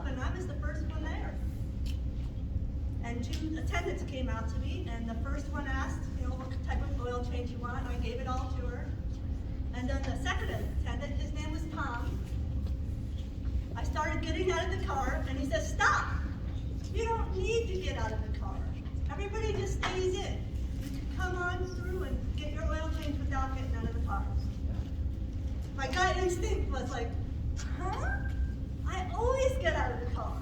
and I was the first one there. And two attendants came out to me, and the first one asked, what type of oil change you want, and I gave it all to her. And then the second attendant, his name was Tom. I started getting out of the car, and he says, stop! You don't need to get out of the car. Everybody just stays in. You can come on through and get your oil change without getting out of the car. My gut instinct was like, huh? I always get out of the car.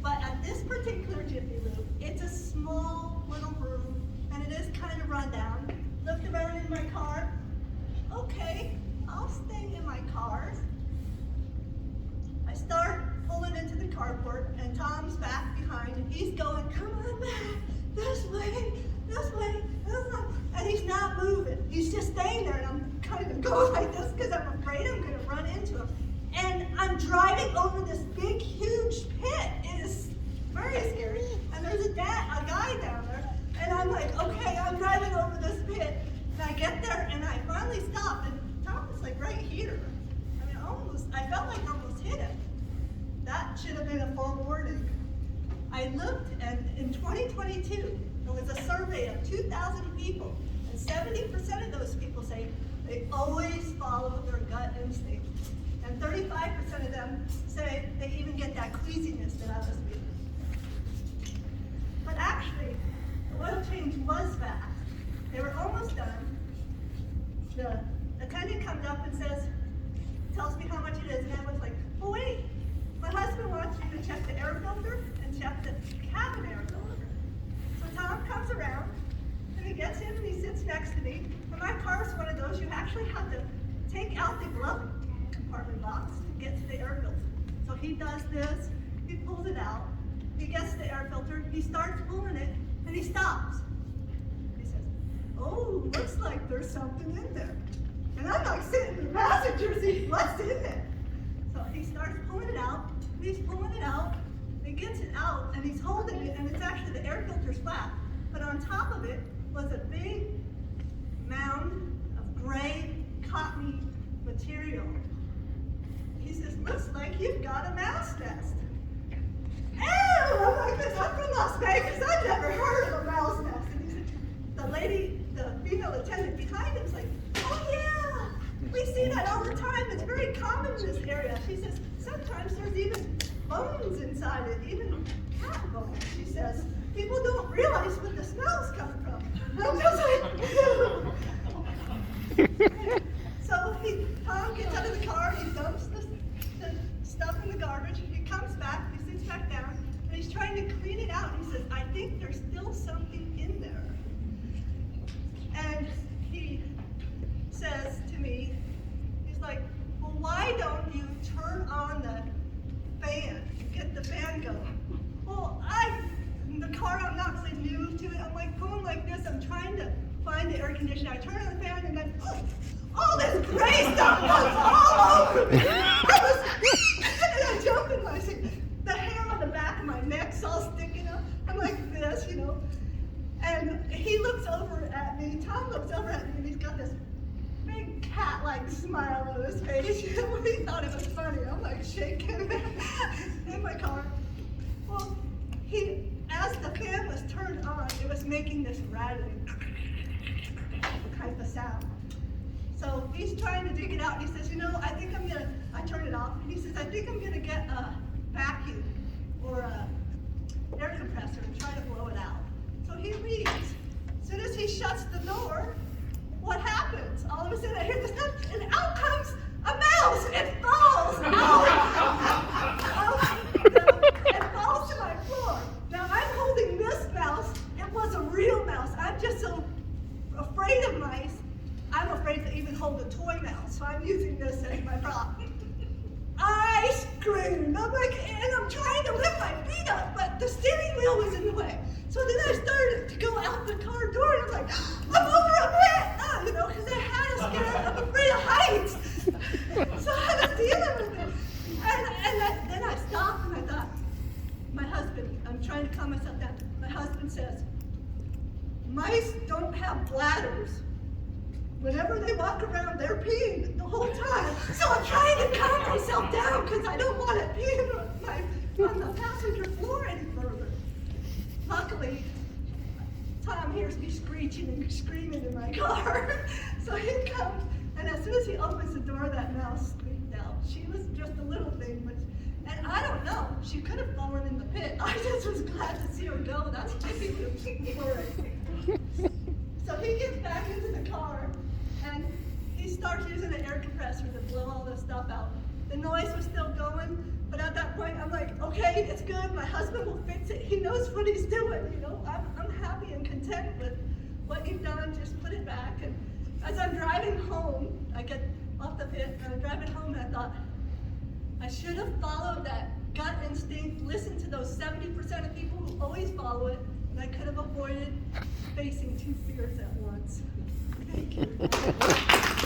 But at this particular Jiffy Lube, it's a small little room, and it is kind of run down. Looked around in my car. Okay, I'll stay in my car. I start pulling into the carport, and Tom's back behind, and he's going, come on back, this way, this way, this way. And he's not moving. He's just staying there, and I'm kind of going like this because I'm afraid I'm going to run into him. And I'm driving over this big, huge pit. It is very scary. And there's a guy down there, and I'm like, okay, I'm driving over this pit. And I get there, and I finally stop, and Tom was like right here. I mean, I felt like I almost hit him. That should have been a forewarning. I looked, and in 2022, there was a survey of 2,000 people, and 70% of those people say they always follow their gut instinct. And 35% of them say they even get that queasiness that I was feeling. But actually, the oil change was fast. They were almost done. The attendant comes up and tells me how much it is, and I was like, oh wait, my husband wants you to check the air filter and check the cabin air filter. So Tom comes around, and he gets in and he sits next to me. And my car is one of those you actually have to take out the glove compartment box to get to the air filter. So he does this, he pulls it out, he gets to the air filter, he starts pulling it, and he stops. He says, oh, looks like there's something in there. And I'm like sitting in the passenger seat, what's in there? So he starts pulling it out, he's pulling it out, he gets it out, and he's holding it, and it's actually, the air filter's flat, but on top of it was a big mound of gray, cottony material. He says, looks like you've got a mouse nest. Ew! I'm like this, I'm from Las Vegas, I've never heard of a mouse nest. And he said, the female attendant behind him is like, oh yeah, we see that all the time, it's very common in this area. She says, sometimes there's even bones inside it, even cat bones, she says. People don't realize what the smells come from. I'm just like, so Tom gets out of the car, he dumps the stuff in the garbage, he comes back, he sits back down, and he's trying to clean it out. He says, I think there's still something in there. And he says to me, he's like, well, why don't you turn on the fan, get the fan going? Well, in the car, I'm not really new to it. I'm like going like this, I'm trying to find the air conditioner. I turn on the fan, and then, all this gray stuff goes all over me. And I jump in my seat. The hair on the back of my neck's all sticking up. I'm like this, And he looks over at me, Tom looks over at me, and he's got this big cat-like smile on his face. He thought it was funny. I'm like shaking in my car. Well, as the fan was turned on, it was making this rattling kind of sound. So he's trying to dig it out. He says, I turn it off. And he says, I think I'm gonna get a vacuum or a air compressor and try to blow it out. So he leaves. As soon as he shuts the door, what happens? All of a sudden I hear this stuff, and out comes a mouse. It falls out. It falls to my floor. Now I'm holding this mouse. It was a real mouse. I'm just so afraid of mice. I'm afraid to even hold a toy mouse, so I'm using this as my prop. I screamed. I'm like, and I'm trying to lift my feet up, but the steering wheel was in the way. So then I started to go out the car door, and I'm like, I'm over a bit, because I had a scare. I'm afraid of heights. So I was dealing with it. And then I stopped, and I thought, my husband, I'm trying to calm myself down. My husband says, mice don't have bladders. Whenever they walk around, they're peeing the whole time. So I'm trying to calm myself down because I don't want to pee on screeching and screaming in my car. So he comes, and as soon as he opens the door, that mouse squeaked out. She was just a little thing, but, and I don't know, she could have fallen in the pit. I just was glad to see her go. That's Chippy for it. So he gets back into the car, and he starts using an air compressor to blow all this stuff out. The noise was still going, but at that point, I'm like, okay, it's good. My husband will fix it. He knows what he's doing, you know. I'm happy and content with what you've done. Just put it back. And as I'm driving home, I get off the pit, and I'm driving home, and I thought, I should have followed that gut instinct, listened to those 70% of people who always follow it, and I could have avoided facing two fears at once. Thank you.